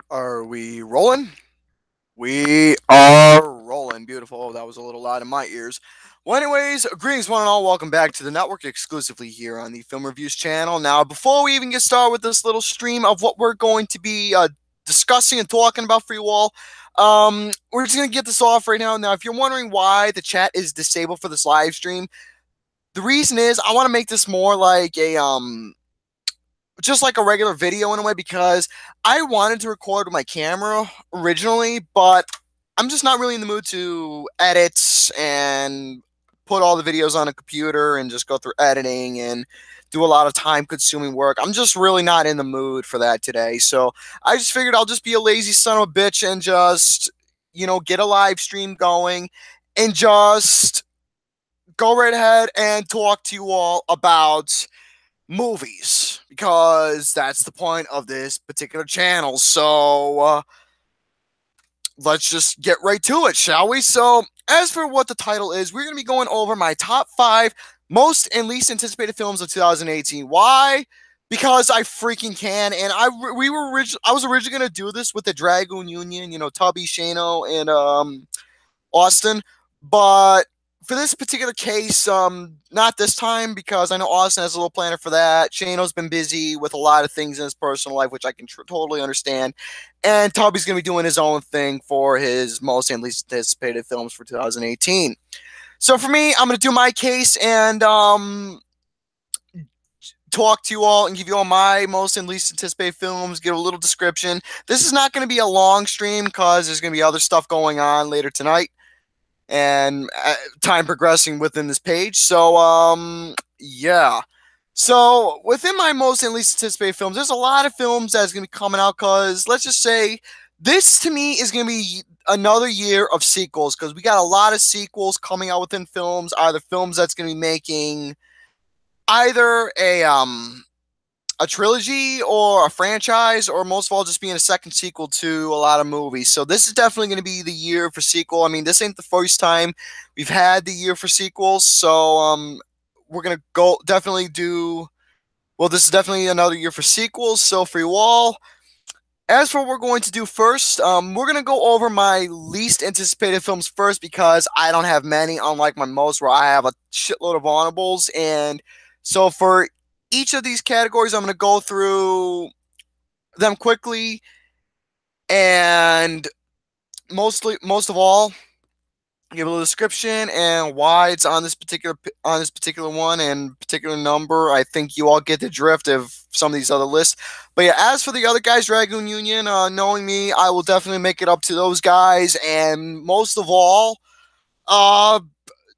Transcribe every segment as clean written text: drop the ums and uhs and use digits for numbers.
Are we rolling? We are rolling. Beautiful. Oh, that was a little loud in my ears. Well, anyways, greetings, one and all. Welcome back to the network exclusively here on the Film Reviews channel. Now, before we even get started with this little stream of what we're going to be discussing and talking about for you all, we're just going to get this off right now. Now, if you're wondering why the chat is disabled for this live stream, the reason is I want to make this more like a just like a regular video in a way because I wanted to record with my camera originally, but I'm just not really in the mood to edit and put all the videos on a computer and just go through editing and do a lot of time consuming work. I'm just really not in the mood for that today. So I just figured I'll just be a lazy son of a bitch and just, get a live stream going and just go right ahead and talk to you all about movies because that's the point of this particular channel. So let's just get right to it, shall we? So, as for what the title is, we're going to be going over my top 5 most and least anticipated films of 2018. Why? Because I freaking can, and I was originally going to do this with the Dragoon Union, Tubby, Shano, and Austin, but for this particular case, not this time because I know Austin has a little planner for that. Shano's been busy with a lot of things in his personal life, which I can totally understand. And Tubby's going to be doing his own thing for his most and least anticipated films for 2018. So for me, I'm going to do my case and talk to you all and give you all my most and least anticipated films, give a little description. This is not going to be a long stream because there's going to be other stuff going on later tonight and time progressing within this page. So, yeah. So, within my most and least anticipated films, there's a lot of films that's going to be coming out because let's just say this to me is going to be another year of sequels because we got a lot of sequels coming out within films, either films that's going to be making either a trilogy or a franchise, or most of all, just being a second sequel to a lot of movies. So this is definitely going to be the year for sequel. I mean, this ain't the first time we've had the year for sequels. So we're gonna go definitely do. Well, this is definitely another year for sequels. So for you all, as for what we're going to do first, we're gonna go over my least anticipated films first because I don't have many, unlike my most, where I have a shitload of honorables. And so for each of these categories, I'm going to go through them quickly, and most of all, give a little description and why it's on this particular one and particular number. I think you all get the drift of some of these other lists. But yeah, as for the other guys, Dragoon Union, knowing me, I will definitely make it up to those guys, and most of all, uh,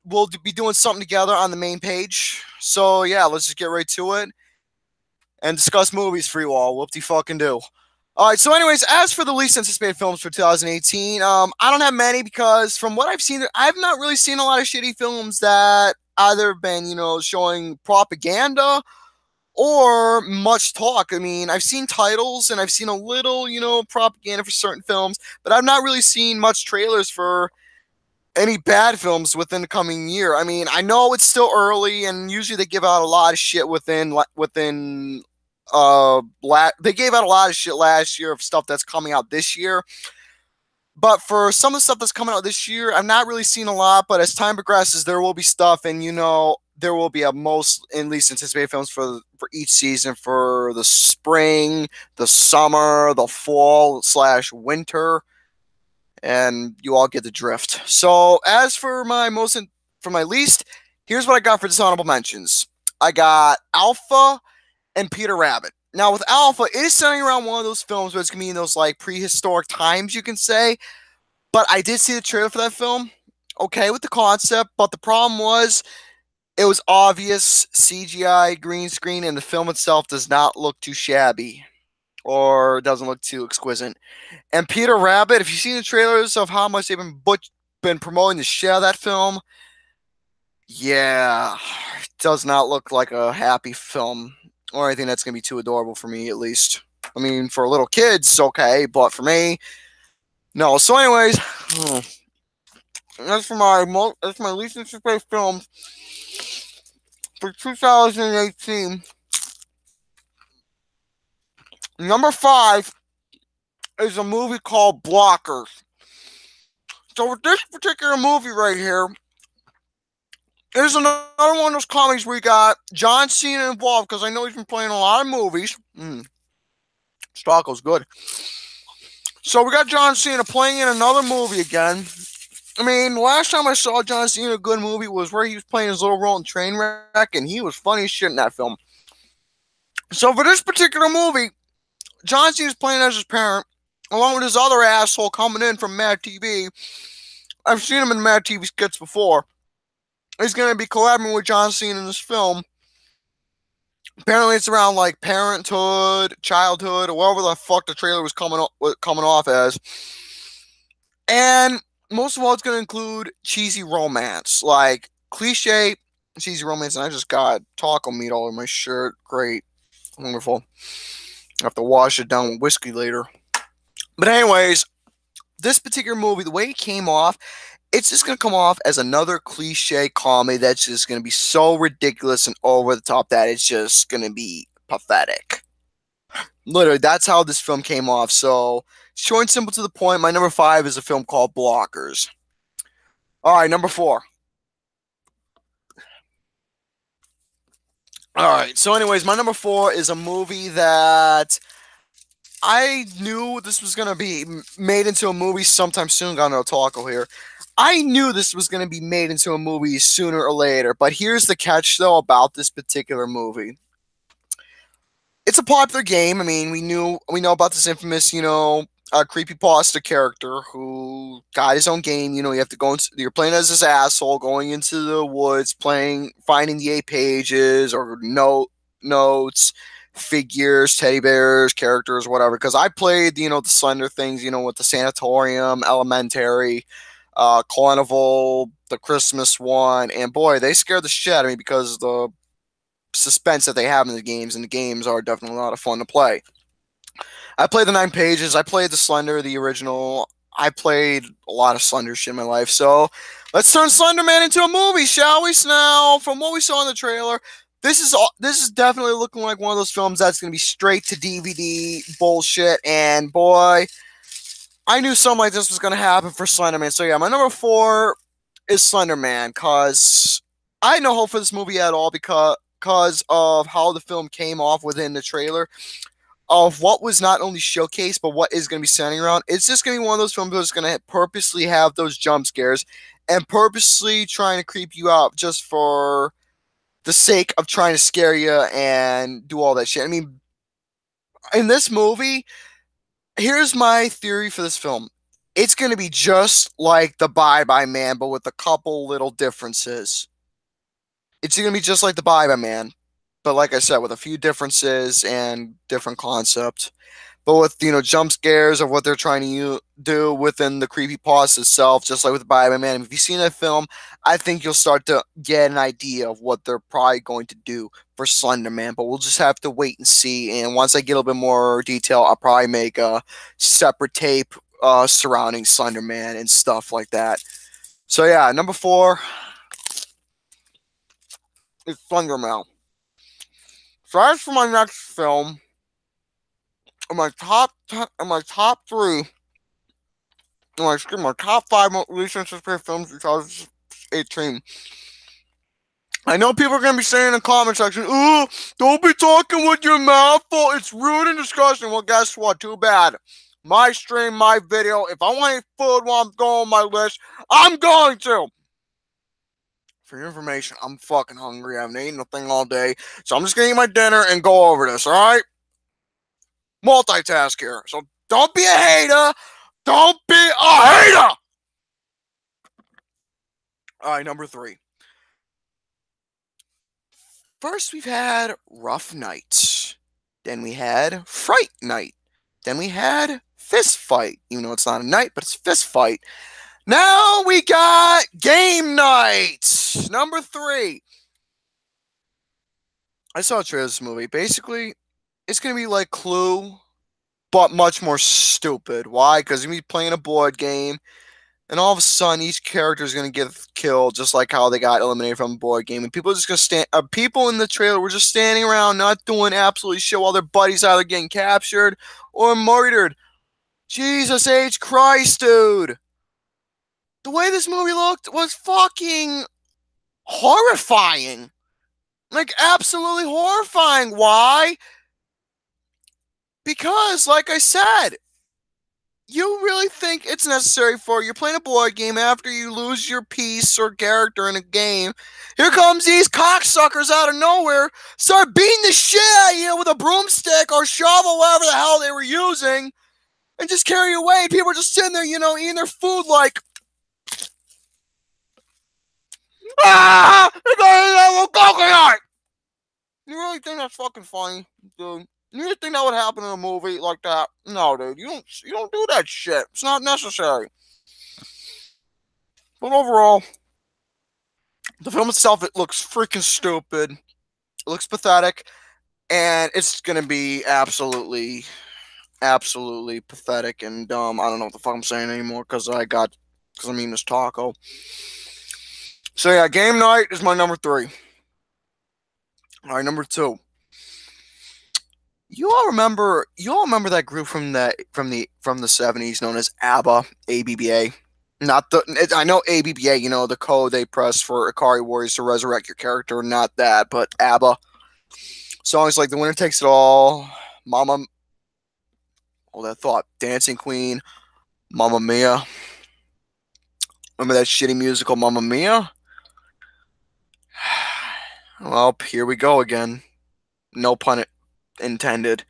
we'll be doing something together on the main page. So yeah, let's just get right to it and discuss movies for you all. Whoop de fucking do. All right. So, anyways, as for the least anticipated films for 2018, I don't have many because from what I've seen, I've not really seen a lot of shitty films that either been showing propaganda or much talk. I mean, I've seen titles and I've seen a little propaganda for certain films, but I've not really seen much trailers for any bad films within the coming year. I mean, I know it's still early, and usually they give out a lot of shit within they gave out a lot of shit last year of stuff that's coming out this year. But for some of the stuff that's coming out this year, I've not really seen a lot. But as time progresses, there will be stuff, and there will be a most and least anticipated films for each season for the spring, the summer, the fall / winter, and you all get the drift. So as for for my least, here's what I got for dishonorable mentions. I got Alpha and Peter Rabbit. Now with Alpha, it is centering around one of those films where it's gonna be in those like prehistoric times, you can say. But I did see the trailer for that film. Okay with the concept, but the problem was it was obvious CGI green screen, and the film itself does not look too shabby or doesn't look too exquisite. And Peter Rabbit, if you've seen the trailers of how much they've been promoting the shit out of that film, yeah, it does not look like a happy film or anything that's gonna be too adorable for me, at least. I mean, for little kids, okay, but for me, no. So, anyways, that's my least anticipated film for 2018. Number 5 is a movie called Blockers. So with this particular movie right here, there's another one of those comics we got John Cena involved because I know he's been playing a lot of movies. Stocko's good. So we got John Cena playing in another movie again. I mean, last time I saw John Cena in a good movie was where he was playing his little role in Trainwreck, and he was funny as shit in that film. So for this particular movie, John Cena's playing as his parent, along with his other asshole coming in from Mad TV. I've seen him in Mad TV skits before. He's going to be collaborating with John Cena in this film. Apparently, it's around like parenthood, childhood, or whatever the fuck the trailer was coming off as. And most of all, it's going to include cheesy romance, like cliche cheesy romance. And I just got taco meat all over my shirt. Great, wonderful. I have to wash it down with whiskey later. But anyways, this particular movie, the way it came off, it's just going to come off as another cliche comedy that's just going to be so ridiculous and over the top that it's just going to be pathetic. Literally, that's how this film came off. So, short and simple to the point, my number 5 is a film called Blockers. Alright, number 4. Alright, so anyways, my number 4 is a movie that I knew this was going to be made into a movie sometime soon. Got no taco here. I knew this was going to be made into a movie sooner or later, but here's the catch, though, about this particular movie. It's a popular game. I mean, we know about this infamous, creepypasta character who got his own game. You have to go into, you're playing as this asshole going into the woods, finding the 8 pages or notes, figures, teddy bears, characters, whatever. Because I played, the Slender things, with the Sanatorium, Elementary, Carnival, the Christmas one, and boy, they scared the shit out of me because of the suspense that they have in the games, and the games are definitely a lot of fun to play. I played the 9 pages, I played the Slender, the original, I played a lot of Slender shit in my life, so let's turn Slender Man into a movie, shall we? So now, from what we saw in the trailer, this is definitely looking like one of those films that's going to be straight to DVD bullshit, and boy, I knew something like this was going to happen for Slender Man. So yeah, my number 4 is Slender Man, because I had no hope for this movie at all because of how the film came off within the trailer, of what was not only showcased, but what is going to be centering around. It's just going to be one of those films that's going to purposely have those jump scares and purposely trying to creep you out just for the sake of trying to scare you and do all that shit. I mean, in this movie, here's my theory for this film. It's going to be just like The Bye-Bye Man, but with a couple little differences. It's going to be just like The Bye-Bye Man, but like I said, with a few differences and different concepts. But with, jump scares of what they're trying to do within the creepypasta itself, just like with The Bye-Bye Man. If you've seen that film, I think you'll start to get an idea of what they're probably going to do for Slender Man. But we'll just have to wait and see. And once I get a little bit more detail, I'll probably make a separate tape surrounding Slender Man and stuff like that. So yeah, number 4 is Slender Man. So as for my next film, my top 3, my top 5 most recent anticipated films of 2018. I know people are going to be saying in the comment section, "Ooh, don't be talking with your mouth full. It's rude and disgusting." Well, guess what? Too bad. My stream, my video. If I want to eat food while I'm going on my list, I'm going to. For your information, I'm fucking hungry. I haven't eaten a thing all day. So I'm just going to eat my dinner and go over this, alright? Multitask here. So don't be a hater. Don't be a hater! Alright, number 3. First, we've had Rough Night. Then we had Fright Night. Then we had Fist Fight. Even though it's not a night, but it's Fist Fight. Now we got Game Night. Number 3. I saw a trailer of this movie. Basically, it's going to be like Clue, but much more stupid. Why? Because you're going to be playing a board game, and all of a sudden, each character is going to get killed, just like how they got eliminated from a board game. And people are just going to stand. People in the trailer were just standing around, not doing absolutely shit, while their buddies either getting captured or murdered. Jesus H. Christ, dude. The way this movie looked was fucking horrifying. Like, absolutely horrifying. Why? Because, like I said, you really think it's necessary for you're playing a board game after you lose your piece or character in a game. Here comes these cocksuckers out of nowhere, start beating the shit out of you with a broomstick or shovel, whatever the hell they were using, and just carry you away. People are just sitting there, eating their food like, ah, they're going to that coconut. You really think that's fucking funny, dude? You really think that would happen in a movie like that? No, dude. You don't do that shit. It's not necessary. But overall, the film itself, it looks freaking stupid. It looks pathetic, and it's gonna be absolutely, absolutely pathetic and dumb. I don't know what the fuck I'm saying anymore because I'm eating this taco. So yeah, Game Night is my number 3. All right, number 2. You all remember that group from the 70s known as ABBA, ABBA. Not the I know ABBA, the code they press for Ikari Warriors to resurrect your character, not that, but ABBA. Songs like The Winner Takes It All, Mama, all that thought, Dancing Queen, Mamma Mia. Remember that shitty musical Mamma Mia? Well, here we go again. No pun intended.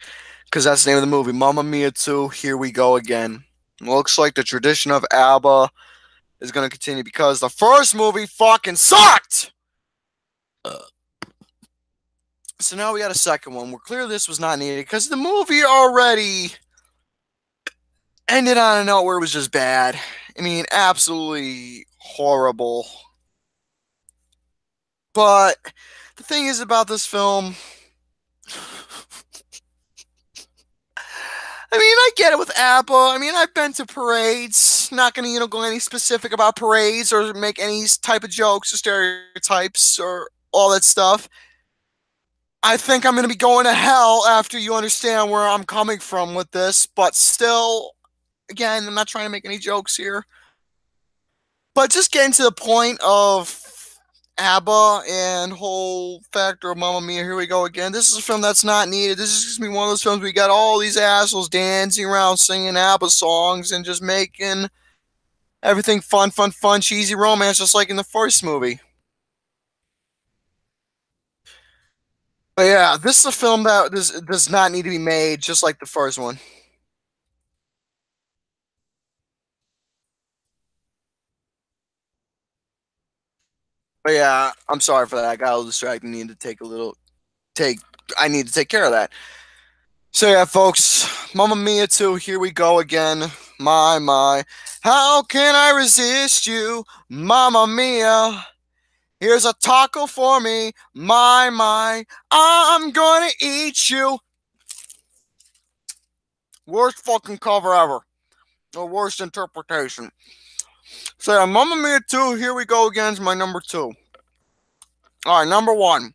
Because that's the name of the movie. Mamma Mia 2, here we go again. Looks like the tradition of ABBA is going to continue because the first movie fucking sucked! So now we got a second one. We're clear this was not needed because the movie already ended on a note where it was just bad. I mean, absolutely horrible. But the thing is about this film, I mean, I get it with ABBA. I mean, I've been to parades. Not going to, go any specific about parades or make any type of jokes or stereotypes or all that stuff. I think I'm going to be going to hell after you understand where I'm coming from with this. But still, again, I'm not trying to make any jokes here. But just getting to the point of ABBA and whole factor of Mamma Mia, here we go again. This is a film that's not needed. This is just going to be one of those films where we got all these assholes dancing around singing ABBA songs and just making everything fun, fun, fun, cheesy romance, just like in the first movie. But yeah, this is a film that does not need to be made, just like the first one. But yeah, I'm sorry for that. I got a little distracted. Take. I need to take care of that. So yeah, folks, Mamma Mia 2, here we go again. My, how can I resist you, Mamma Mia? Here's a taco for me, my, I'm gonna eat you. Worst fucking cover ever. The worst interpretation. So yeah, Mamma Mia 2, here we go again, is my number 2. Alright, number 1.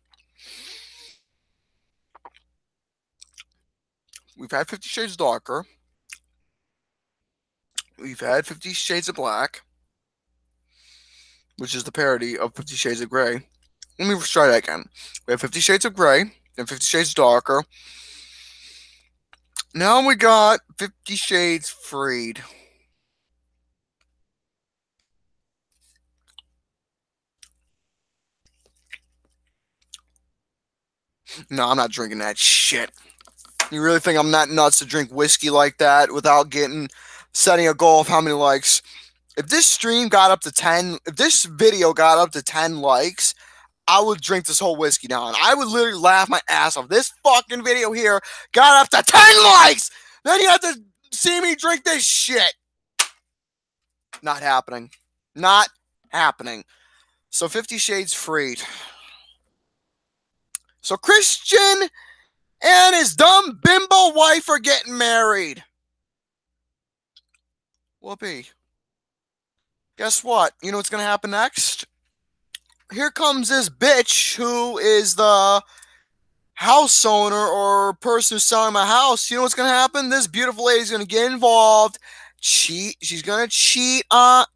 We've had 50 Shades Darker. We've had 50 Shades of Black, which is the parody of 50 Shades of Grey. Let me try that again. We have 50 Shades of Grey and 50 Shades Darker. Now we got 50 Shades Freed. No, I'm not drinking that shit. You really think I'm not nuts to drink whiskey like that without setting a goal of how many likes? If this video got up to 10 likes, I would drink this whole whiskey down. I would literally laugh my ass off. This fucking video here got up to 10 likes! Then you have to see me drink this shit. Not happening. Not happening. So 50 Shades Freed. So Christian and his dumb bimbo wife are getting married. Whoopee. Guess what? You know what's going to happen next? Here comes this bitch who is the house owner or person who's selling my house, you know what's gonna happen? This beautiful lady's gonna get involved, cheat. She's gonna cheat on.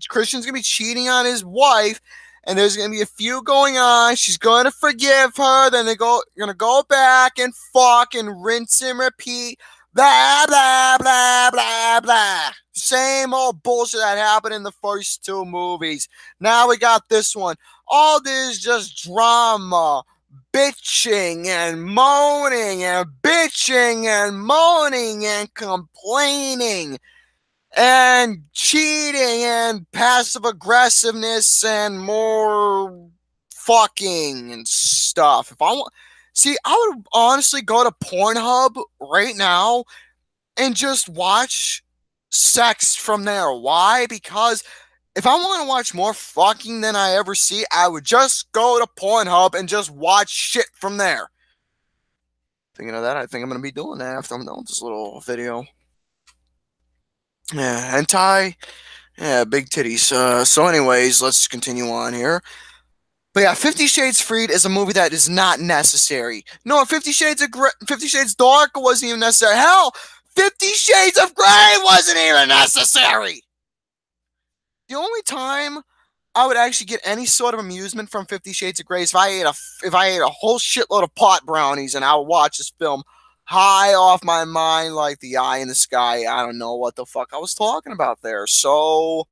Christian's gonna be cheating on his wife, and there's gonna be a feud going on. She's gonna forgive her. Then gonna go back and fuck and rinse and repeat. Blah blah blah blah blah. Same old bullshit that happened in the first two movies. Now we got this one. All this just drama, bitching and moaning and bitching and moaning and complaining and cheating and passive aggressiveness and more fucking and stuff. If I want, see, I would honestly go to Pornhub right now and just watch sex from there. Why? Because if I want to watch more fucking than I ever see, I would just go to Pornhub and just watch shit from there. Thinking of that, I think I'm going to be doing that after I'm done with this little video. Yeah, hentai. Yeah, big titties. So anyways, let's continue on here. But yeah, 50 Shades Freed is a movie that is not necessary. No, 50 Shades Dark wasn't even necessary. Hell, 50 Shades of Grey wasn't even necessary. The only time I would actually get any sort of amusement from 50 Shades of Grey is if I ate a whole shitload of pot brownies and I would watch this film high off my mind like the eye in the sky. I don't know what the fuck I was talking about there. So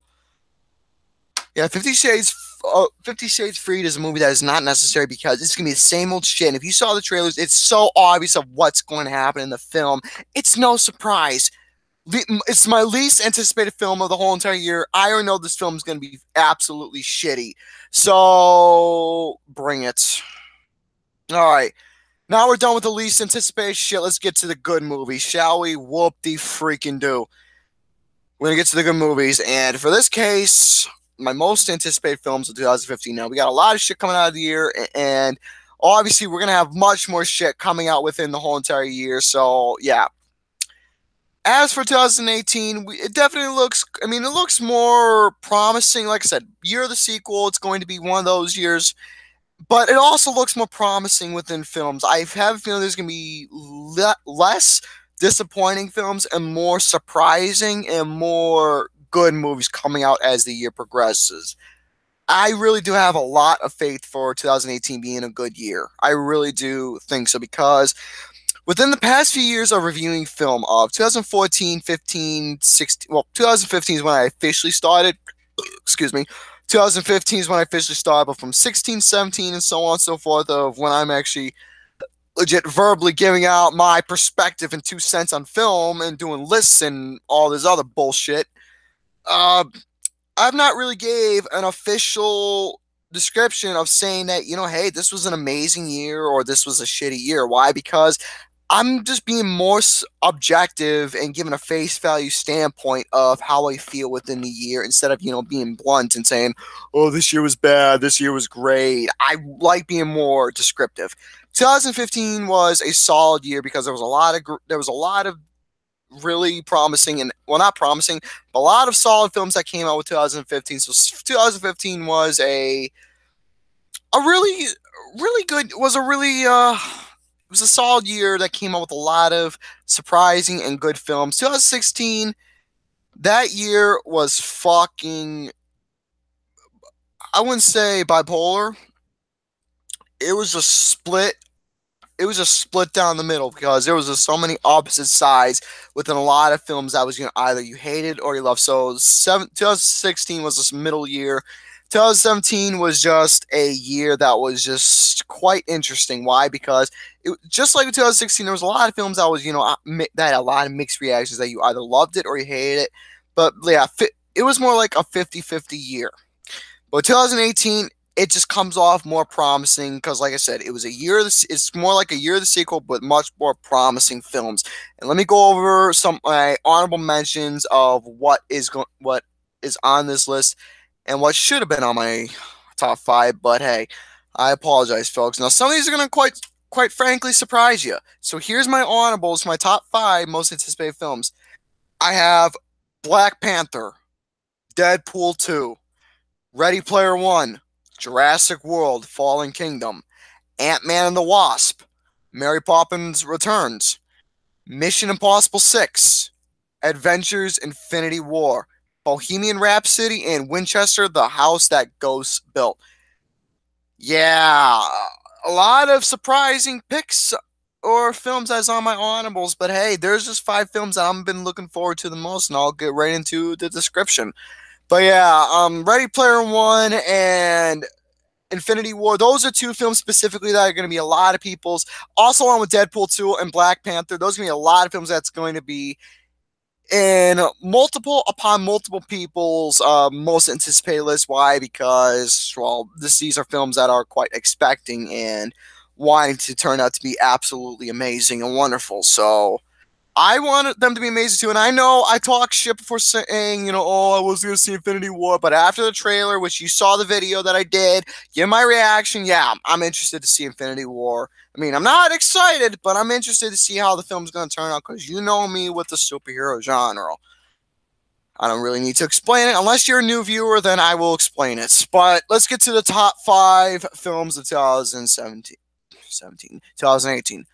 yeah, 50 Shades Freed is a movie that is not necessary because it's gonna be the same old shit. And if you saw the trailers, it's so obvious of what's going to happen in the film. It's no surprise. It's my least anticipated film of the whole entire year. I already know this film is going to be absolutely shitty. So bring it. All right. Now we're done with the least anticipated shit. Let's get to the good movies, shall we? Whoop de freaking do. We're going to get to the good movies. And for this case, my most anticipated films of 2015. Now, we got a lot of shit coming out of the year. And obviously, we're going to have much more shit coming out within the whole entire year. So, yeah. As for 2018, it definitely looks, I mean, it looks more promising. Like I said, year of the sequel, it's going to be one of those years. But it also looks more promising within films. I have a feeling there's going to be less disappointing films and more surprising and more good movies coming out as the year progresses. I really do have a lot of faith for 2018 being a good year. I really do think so because within the past few years of reviewing film of 2014, 15, 16, well, 2015 is when I officially started. Excuse me. 2015 is when I officially started, but from 16, 17, and so on and so forth of when I'm actually legit verbally giving out my perspective and 2 cents on film and doing lists and all this other bullshit. I've not really gave an official description of saying that, you know, hey, this was an amazing year or this was a shitty year. Why? Because I'm just being more objective and giving a face value standpoint of how I feel within the year instead of, you know, being blunt and saying, oh, this year was bad, this year was great. I like being more descriptive. 2015 was a solid year because there was a lot of really promising and, well, not promising, but a lot of solid films that came out with 2015. So 2015 was a really good, was a really it was a solid year that came out with a lot of surprising and good films. 2016, that year was fucking, I wouldn't say bipolar. It was just split. It was just split down the middle because there was just so many opposite sides within a lot of films that was, you know, either you hated or you loved. So 2016 was this middle year. 2017 was just a year that was just quite interesting. Why? Because just like in 2016, there was a lot of films that was, you know, that had a lot of mixed reactions that you either loved it or you hated it. But yeah, it was more like a 50-50 year. But 2018, it just comes off more promising because, like I said, it was a year. It's more like a year of the sequel, but much more promising films. And let me go over some my honorable mentions of what is on this list and what should have been on my top 5. But hey, I apologize, folks. Now, some of these are going to quite frankly surprise you. So here's my honorables, my top 5 most anticipated films. I have Black Panther, Deadpool 2, Ready Player One, Jurassic World, Fallen Kingdom, Ant-Man and the Wasp, Mary Poppins Returns, Mission Impossible 6, Adventures Infinity War, Bohemian Rhapsody, and Winchester, The House That Ghosts Built. Yeah, a lot of surprising picks or films as on my honorables, but hey, there's just five films that I've been looking forward to the most, and I'll get right into the description. But yeah, Ready Player One and Infinity War. Those are two films specifically that are going to be a lot of people's. Also, along with Deadpool 2 and Black Panther, those are going to be a lot of films that's going to be in multiple upon multiple people's most anticipated list. Why? Because, well, these are films that are quite expecting and wanting to turn out to be absolutely amazing and wonderful. So I wanted them to be amazing too, and I know I talked shit before saying, oh, I was going to see Infinity War, but after the trailer, which you saw the video that I did, give my reaction, yeah, I'm interested to see Infinity War. I mean, I'm not excited, but I'm interested to see how the film's going to turn out, because you know me with the superhero genre. I don't really need to explain it. Unless you're a new viewer, then I will explain it. But let's get to the top 5 films of 2018.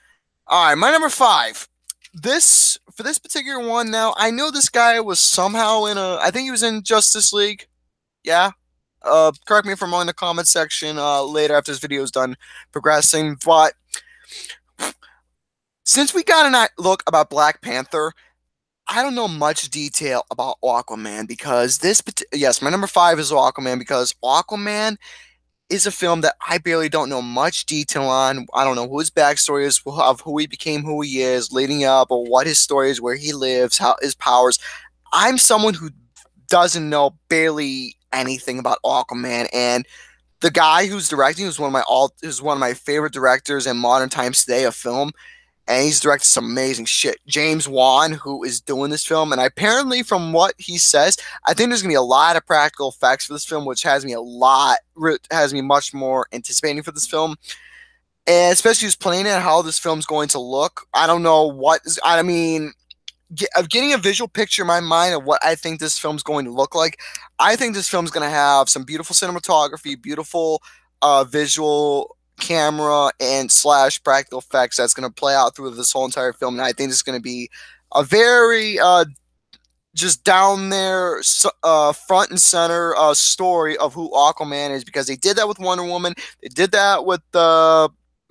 All right, my number 5. For this particular one now, I know this guy was somehow I think he was in Justice League. Yeah. Correct me if I'm wrong in the comment section later after this video is done progressing. But since we got a look about Black Panther, I don't know much detail about Aquaman because yes, my number 5 is Aquaman because Aquaman is a film that I barely don't know much detail on. I don't know who his backstory is, of who he became, who he is, leading up, or what his story is, where he lives, how his powers. I'm someone who doesn't know barely anything about Aquaman, and the guy who's directing is one of my favorite directors in modern times today of film, and he's directed some amazing shit. James Wan, who is doing this film, and apparently from what he says, I think there's gonna be a lot of practical effects for this film, which has me much more anticipating for this film, and especially who's playing it, how this film's going to look. I don't know I mean, of getting a visual picture in my mind of what I think this film's going to look like. I think this film's going to have some beautiful cinematography, beautiful visual camera and slash practical effects that's going to play out through this whole entire film. And I think it's going to be a very just down there front and center story of who Aquaman is, because they did that with Wonder Woman. They did that with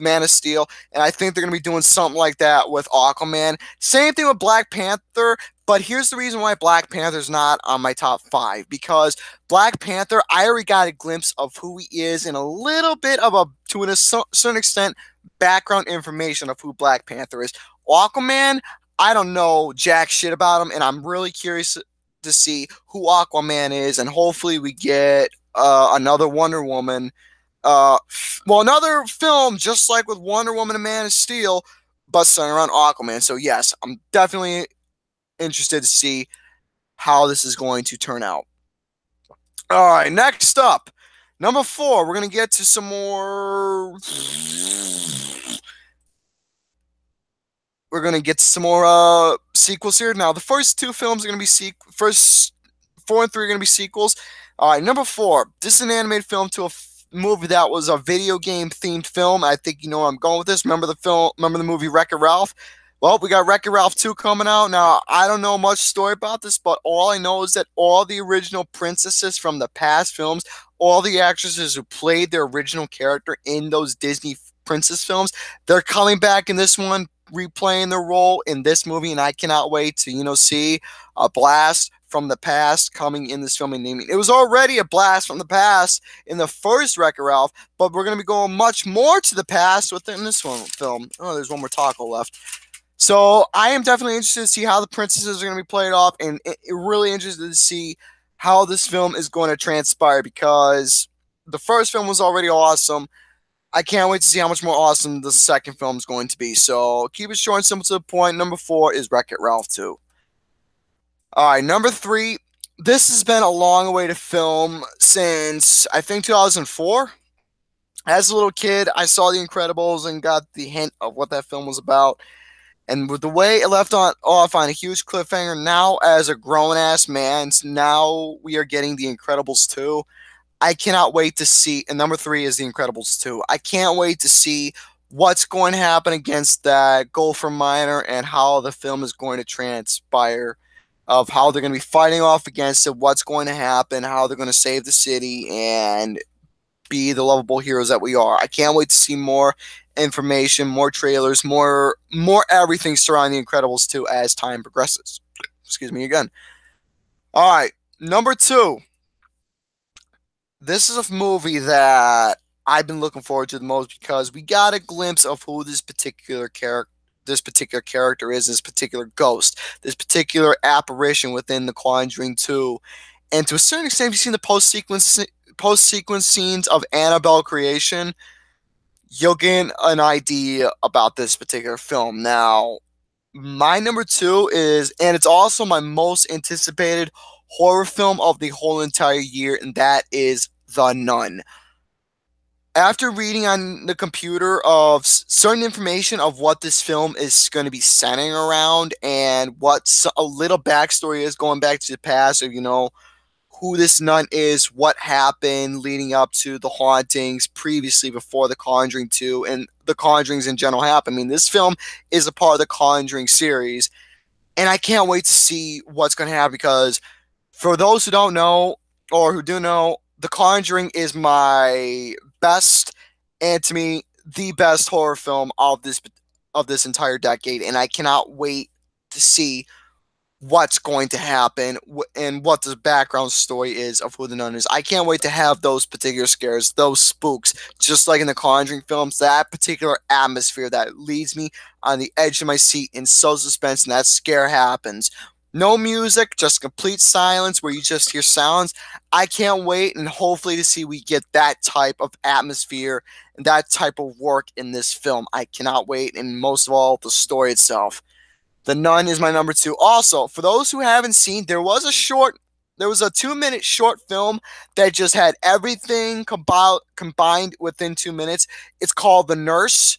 Man of Steel, and I think they're going to be doing something like that with Aquaman. Same thing with Black Panther, but here's the reason why Black Panther's not on my top 5, because Black Panther, I already got a glimpse of who he is and a little bit of to a certain extent, background information of who Black Panther is. Aquaman, I don't know jack shit about him, and I'm really curious to see who Aquaman is, and hopefully we get another Wonder Woman. Another film just like with Wonder Woman and Man of Steel, but centered around Aquaman. So yes, I'm definitely interested to see how this is going to turn out. All right, next up, number 4. We're gonna get to some more. We're gonna get some more sequels here. Now, the first 2 films are gonna be first 4 and 3 are gonna be sequels. All right, number 4. This is an animated film to a movie that was a video game themed film. I think you know where I'm going with this. Remember the movie Wreck-It Ralph? Well, we got Wreck-It Ralph 2 coming out. Now, I don't know much story about this, but all I know is that all the original princesses from the past films, all the actresses who played their original character in those Disney princess films, they're coming back in this one, replaying their role in this movie, and I cannot wait to, see a blast from the past coming in this film and naming. It was already a blast from the past in the first Wreck-It Ralph, but we're going to be going much more to the past within this film. Oh, there's one more taco left. So I am definitely interested to see how the princesses are going to be played off, and really interested to see how this film is going to transpire, because the first film was already awesome. I can't wait to see how much more awesome the second film is going to be. So keep it short and simple to the point. Number 4 is Wreck-It Ralph 2. All right, number 3. This has been a long way to film since, I think, 2004. As a little kid, I saw The Incredibles and got the hint of what that film was about. And with the way it left off on a huge cliffhanger, now as a grown-ass man, now we are getting The Incredibles 2. I cannot wait to see. And number three is The Incredibles 2. I can't wait to see what's going to happen against that Gopher Miner and how the film is going to transpire, of how they're going to be fighting off against it, what's going to happen, how they're going to save the city, and be the lovable heroes that we are. I can't wait to see more information, more trailers, more everything surrounding The Incredibles 2 as time progresses. Excuse me again. All right, number two. This is a movie that I've been looking forward to the most because we got a glimpse of who this particular character is, this particular ghost, this particular apparition within The Conjuring 2. And to a certain extent, you've seen the post sequence scenes of Annabelle creation, you'll get an idea about this particular film. Now, my number two is, and it's also my most anticipated horror film of the whole entire year, and that is The Nun. After reading on the computer of certain information of what this film is going to be centering around and what a little backstory is going back to the past of, who this nun is, what happened leading up to the hauntings previously before The Conjuring 2 and The Conjurings in general happened. I mean, this film is a part of the Conjuring series, and I can't wait to see what's going to happen because for those who don't know or who do know, The Conjuring is my best and to me the best horror film of this entire decade, and I cannot wait to see what's going to happen and what the background story is of who the nun is. I can't wait to have those particular scares, those spooks, just like in the Conjuring films, that particular atmosphere that leaves me on the edge of my seat in so suspense, and that scare happens. No music, just complete silence where you just hear sounds. I can't wait and hopefully to see we get that type of atmosphere and that type of work in this film. I cannot wait, and most of all, the story itself. The Nun is my number two. Also, for those who haven't seen, there was a 2-minute short film that just had everything combined within 2 minutes. It's called The Nurse.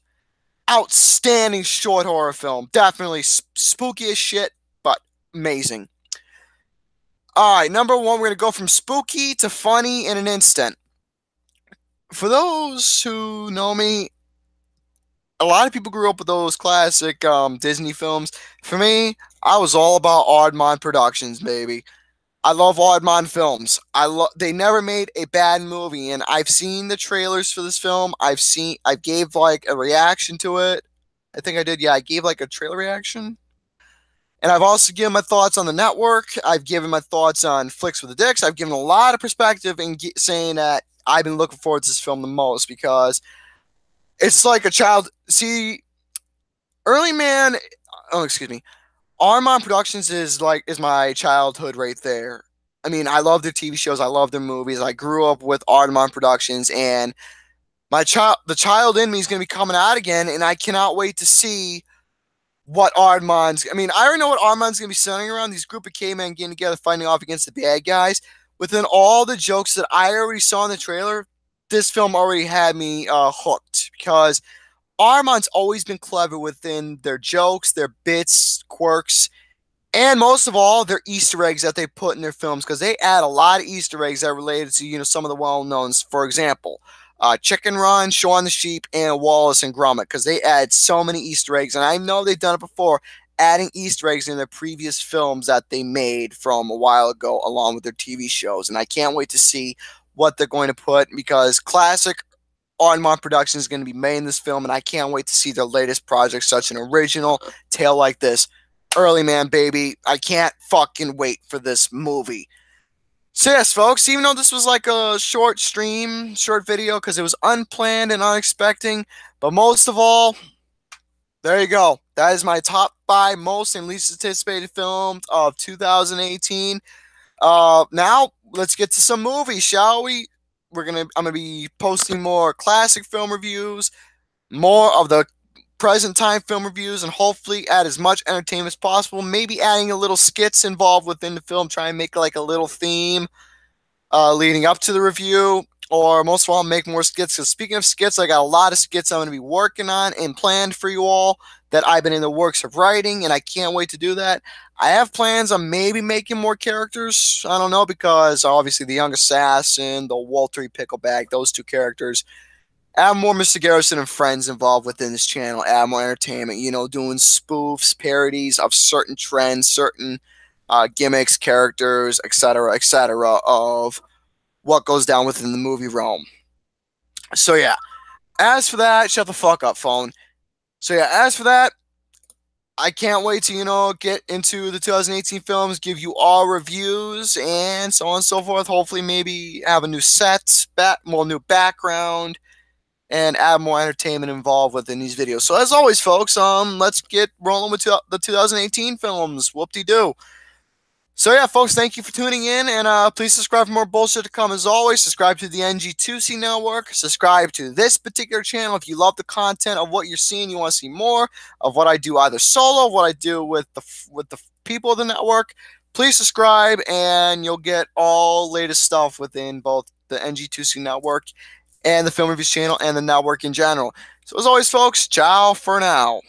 Outstanding short horror film. Definitely spooky as shit, but amazing. All right, number one, we're going to go from spooky to funny in an instant. For those who know me, a lot of people grew up with those classic Disney films. For me, I was all about Aardman Productions, baby. I love Aardman films. They never made a bad movie, and I've seen the trailers for this film. I gave like a reaction to it. I think I did. Yeah, I gave like a trailer reaction. And I've also given my thoughts on the network. I've given my thoughts on Flicks with the Dicks. I've given a lot of perspective in saying that I've been looking forward to this film the most because it's like a child. See, Early Man. Oh, excuse me. Armand Productions is my childhood right there. I mean, I love their TV shows. I love their movies. I grew up with Armand Productions, and the child in me is going to be coming out again, and I cannot wait to see what Armand's. I mean, I already know what Armand's going to be centering around. These group of cavemen getting together, fighting off against the bad guys. Within all the jokes that I already saw in the trailer, this film already had me hooked because Armand's always been clever within their jokes, their bits, quirks, and most of all, their Easter eggs that they put in their films because they add a lot of Easter eggs that are related to some of the well-knowns. For example, Chicken Run, Shaun the Sheep, and Wallace and Gromit because they add so many Easter eggs, and I know they've done it before, adding Easter eggs in their previous films that they made from a while ago along with their TV shows, and I can't wait to see what they're going to put because classic Aardman Productions is going to be made in this film, and I can't wait to see their latest project, such an original tale like this. Early Man, baby. I can't fucking wait for this movie. So yes, folks, even though this was like a short video, because it was unplanned and unexpected, but most of all, there you go. That is my top 5 most and least anticipated films of 2018. Now, let's get to some movies, shall we? I'm gonna be posting more classic film reviews, more of the present time film reviews, and hopefully add as much entertainment as possible. Maybe adding a little skits involved within the film, try and make like a little theme leading up to the review, or most of all, make more skits. Because speaking of skits, I got a lot of skits I'm going to be working on and planned for you all that I've been in the works of writing, and I can't wait to do that. I have plans on maybe making more characters. I don't know, because obviously the Young Assassin, the Walter Pickleback, those two characters. Add more Mr. Garrison and friends involved within this channel. Add more entertainment, doing spoofs, parodies of certain trends, certain gimmicks, characters, etc., of what goes down within the movie realm. So yeah, as for that, shut the fuck up, phone. So yeah, as for that, I can't wait to, get into the 2018 films, give you all reviews, and so on and so forth. Hopefully, maybe have a new set, new background, and add more entertainment involved within these videos. So as always, folks, let's get rolling with the 2018 films. Whoop-de-doo. So yeah, folks, thank you for tuning in, and please subscribe for more bullshit to come. As always, subscribe to the NG2C network. Subscribe to this particular channel if you love the content of what you're seeing. You want to see more of what I do, either solo, what I do with the people of the network. Please subscribe, and you'll get all latest stuff within both the NG2C network and the Film Reviews channel and the network in general. So as always, folks, ciao for now.